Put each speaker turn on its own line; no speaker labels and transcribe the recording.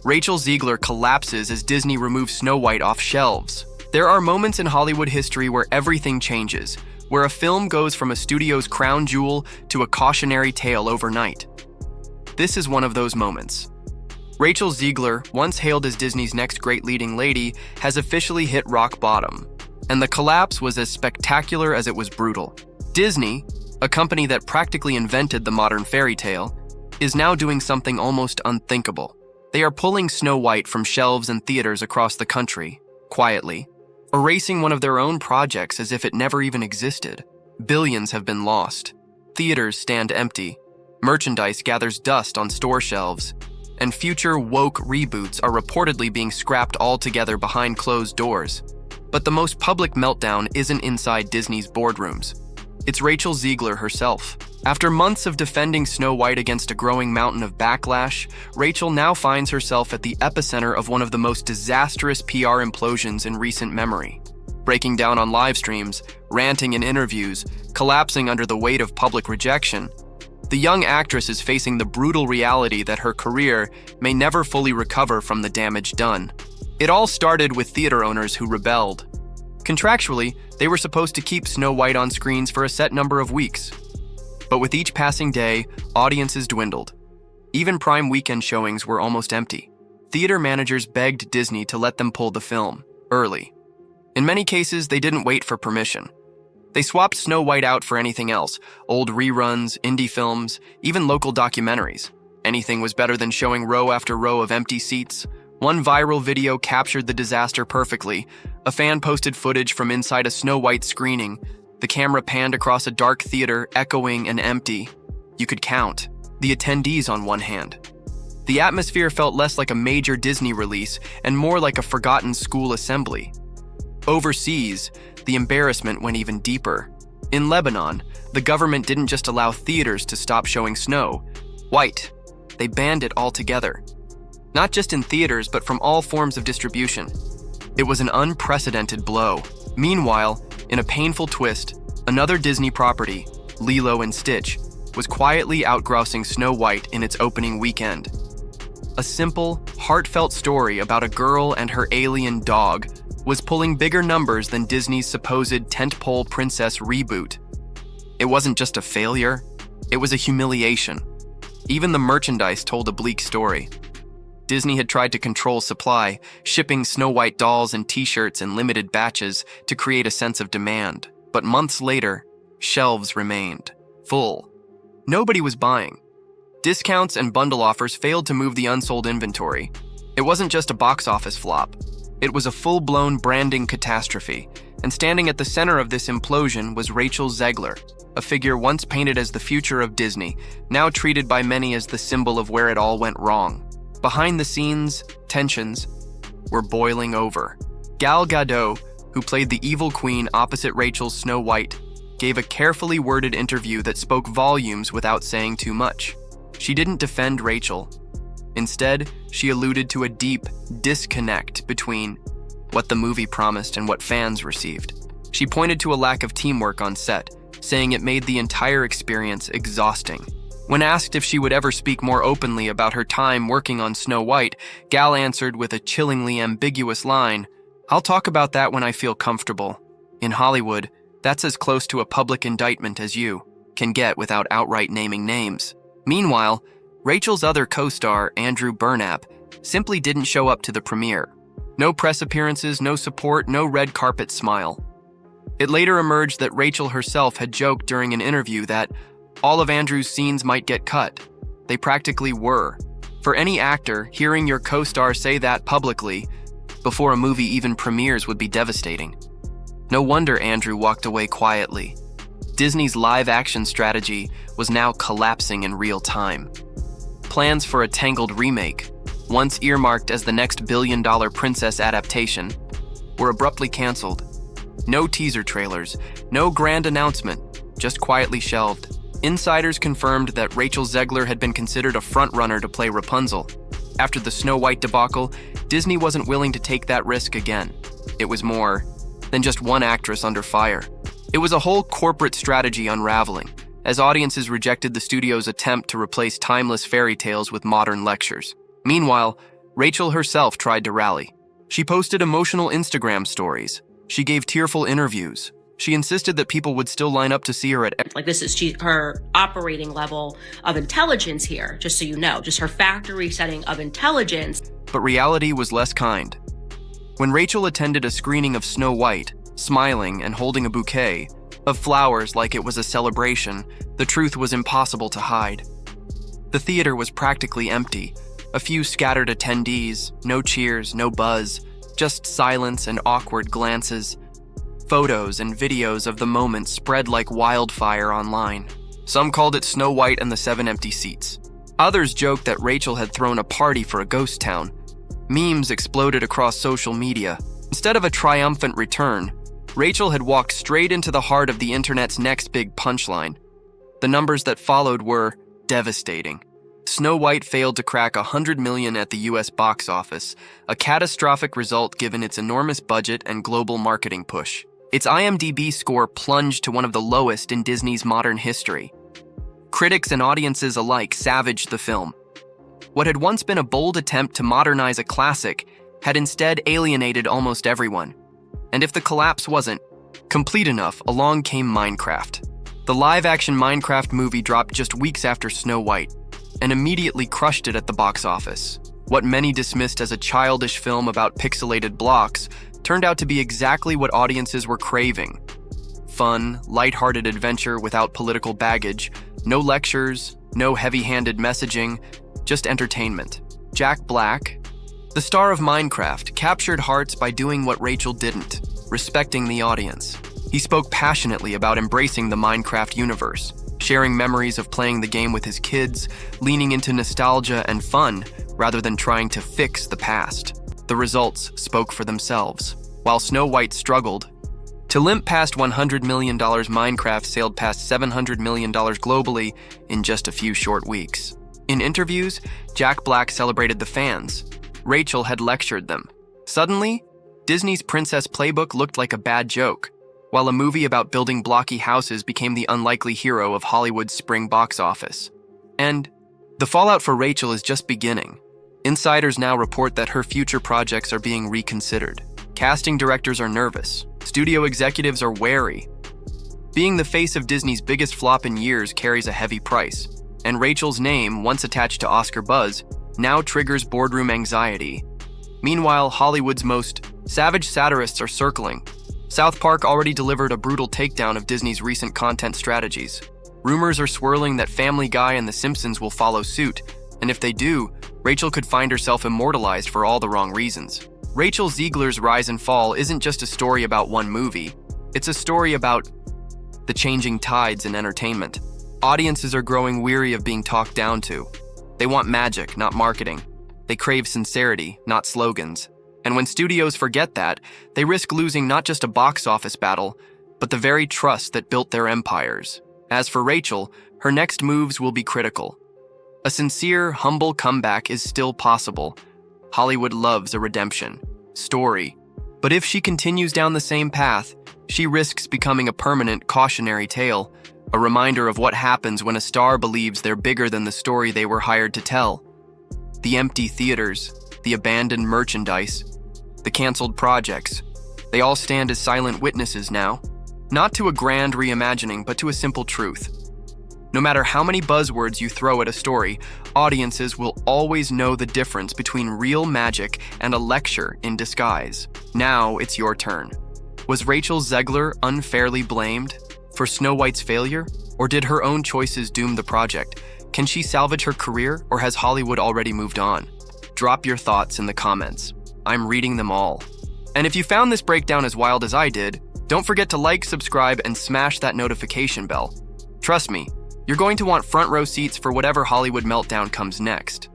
Rachel Zegler collapses as Disney removes Snow White off shelves. There are moments in Hollywood history where everything changes, where a film goes from a studio's crown jewel to a cautionary tale overnight. This is one of those moments. Rachel Zegler, once hailed as Disney's next great leading lady, has officially hit rock bottom. And the collapse was as spectacular as it was brutal. Disney, a company that practically invented the modern fairy tale, is now doing something almost unthinkable. They are pulling Snow White from shelves and theaters across the country, quietly, erasing one of their own projects as if it never even existed. Billions have been lost. Theaters stand empty. Merchandise gathers dust on store shelves. And future woke reboots are reportedly being scrapped altogether behind closed doors. But the most public meltdown isn't inside Disney's boardrooms. It's Rachel Zegler herself. After months of defending Snow White against a growing mountain of backlash, Rachel now finds herself at the epicenter of one of the most disastrous PR implosions in recent memory. Breaking down on live streams, ranting in interviews, collapsing under the weight of public rejection, the young actress is facing the brutal reality that her career may never fully recover from the damage done. It all started with theater owners who rebelled. Contractually, they were supposed to keep Snow White on screens for a set number of weeks. But with each passing day, audiences dwindled. Even prime weekend showings were almost empty. Theater managers begged Disney to let them pull the film early. In many cases, they didn't wait for permission. They swapped Snow White out for anything else, old reruns, indie films, even local documentaries. Anything was better than showing row after row of empty seats. One viral video captured the disaster perfectly. A fan posted footage from inside a Snow White screening. The camera panned across a dark theater, echoing and empty. You could count the attendees on one hand. The atmosphere felt less like a major Disney release and more like a forgotten school assembly. Overseas, the embarrassment went even deeper. In Lebanon, the government didn't just allow theaters to stop showing Snow White. They banned it altogether. Not just in theaters, but from all forms of distribution. It was an unprecedented blow. Meanwhile, in a painful twist, another Disney property, Lilo and Stitch, was quietly outgrossing Snow White in its opening weekend. A simple, heartfelt story about a girl and her alien dog was pulling bigger numbers than Disney's supposed tentpole princess reboot. It wasn't just a failure, it was a humiliation. Even the merchandise told a bleak story. Disney had tried to control supply, shipping Snow White dolls and t-shirts in limited batches to create a sense of demand. But months later, shelves remained full. Nobody was buying. Discounts and bundle offers failed to move the unsold inventory. It wasn't just a box office flop. It was a full-blown branding catastrophe. And standing at the center of this implosion was Rachel Zegler, a figure once painted as the future of Disney, now treated by many as the symbol of where it all went wrong. Behind the scenes, tensions were boiling over. Gal Gadot, who played the evil queen opposite Rachel's Snow White, gave a carefully worded interview that spoke volumes without saying too much. She didn't defend Rachel. Instead, she alluded to a deep disconnect between what the movie promised and what fans received. She pointed to a lack of teamwork on set, saying it made the entire experience exhausting. When asked if she would ever speak more openly about her time working on Snow White, Gal answered with a chillingly ambiguous line, "I'll talk about that when I feel comfortable. In Hollywood, that's as close to a public indictment as you can get without outright naming names." Meanwhile, Rachel's other co-star, Andrew Burnap, simply didn't show up to the premiere. No press appearances, no support, no red carpet smile. It later emerged that Rachel herself had joked during an interview that all of Andrew's scenes might get cut. They practically were. For any actor, hearing your co-star say that publicly before a movie even premieres would be devastating. No wonder Andrew walked away quietly. Disney's live-action strategy was now collapsing in real time. Plans for a Tangled remake, once earmarked as the next billion-dollar princess adaptation, were abruptly canceled. No teaser trailers, no grand announcement, just quietly shelved. Insiders confirmed that Rachel Zegler had been considered a frontrunner to play Rapunzel. After the Snow White debacle, Disney wasn't willing to take that risk again. It was more than just one actress under fire. It was a whole corporate strategy unraveling, as audiences rejected the studio's attempt to replace timeless fairy tales with modern lectures. Meanwhile, Rachel herself tried to rally. She posted emotional Instagram stories. She gave tearful interviews. She insisted that people would still line up to see her at
like this is her operating level of intelligence here, just so you know, just her factory setting of intelligence.
But reality was less kind. When Rachel attended a screening of Snow White, smiling and holding a bouquet of flowers like it was a celebration, the truth was impossible to hide. The theater was practically empty. A few scattered attendees, no cheers, no buzz, just silence and awkward glances. Photos and videos of the moment spread like wildfire online. Some called it Snow White and the 7 empty seats. Others joked that Rachel had thrown a party for a ghost town. Memes exploded across social media. Instead of a triumphant return, Rachel had walked straight into the heart of the internet's next big punchline. The numbers that followed were devastating. Snow White failed to crack $100 million at the US box office, a catastrophic result given its enormous budget and global marketing push. Its IMDb score plunged to one of the lowest in Disney's modern history. Critics and audiences alike savaged the film. What had once been a bold attempt to modernize a classic had instead alienated almost everyone. And if the collapse wasn't complete enough, along came Minecraft. The live-action Minecraft movie dropped just weeks after Snow White and immediately crushed it at the box office. What many dismissed as a childish film about pixelated blocks turned out to be exactly what audiences were craving. Fun, lighthearted adventure without political baggage, no lectures, no heavy-handed messaging, just entertainment. Jack Black, the star of Minecraft, captured hearts by doing what Rachel didn't, respecting the audience. He spoke passionately about embracing the Minecraft universe, sharing memories of playing the game with his kids, leaning into nostalgia and fun rather than trying to fix the past. The results spoke for themselves. While Snow White struggled to limp past $100 million, Minecraft sailed past $700 million globally in just a few short weeks. In interviews, Jack Black celebrated the fans. Rachel had lectured them. Suddenly, Disney's Princess Playbook looked like a bad joke, while a movie about building blocky houses became the unlikely hero of Hollywood's spring box office. And the fallout for Rachel is just beginning. Insiders now report that her future projects are being reconsidered. Casting directors are nervous. Studio executives are wary. Being the face of Disney's biggest flop in years carries a heavy price, and Rachel's name, once attached to Oscar buzz, now triggers boardroom anxiety. Meanwhile, Hollywood's most savage satirists are circling. South Park already delivered a brutal takedown of Disney's recent content strategies. Rumors are swirling that Family Guy and The Simpsons will follow suit, and if they do, Rachel could find herself immortalized for all the wrong reasons. Rachel Zegler's rise and fall isn't just a story about one movie. It's a story about the changing tides in entertainment. Audiences are growing weary of being talked down to. They want magic, not marketing. They crave sincerity, not slogans. And when studios forget that, they risk losing not just a box office battle, but the very trust that built their empires. As for Rachel, her next moves will be critical. A sincere, humble comeback is still possible. Hollywood loves a redemption story. But if she continues down the same path, she risks becoming a permanent cautionary tale, a reminder of what happens when a star believes they're bigger than the story they were hired to tell. The empty theaters, the abandoned merchandise, the canceled projects, they all stand as silent witnesses now, not to a grand reimagining, but to a simple truth. No matter how many buzzwords you throw at a story, audiences will always know the difference between real magic and a lecture in disguise. Now it's your turn. Was Rachel Zegler unfairly blamed for Snow White's failure? Or did her own choices doom the project? Can she salvage her career, or has Hollywood already moved on? Drop your thoughts in the comments. I'm reading them all. And if you found this breakdown as wild as I did, don't forget to like, subscribe, and smash that notification bell. Trust me, you're going to want front row seats for whatever Hollywood meltdown comes next.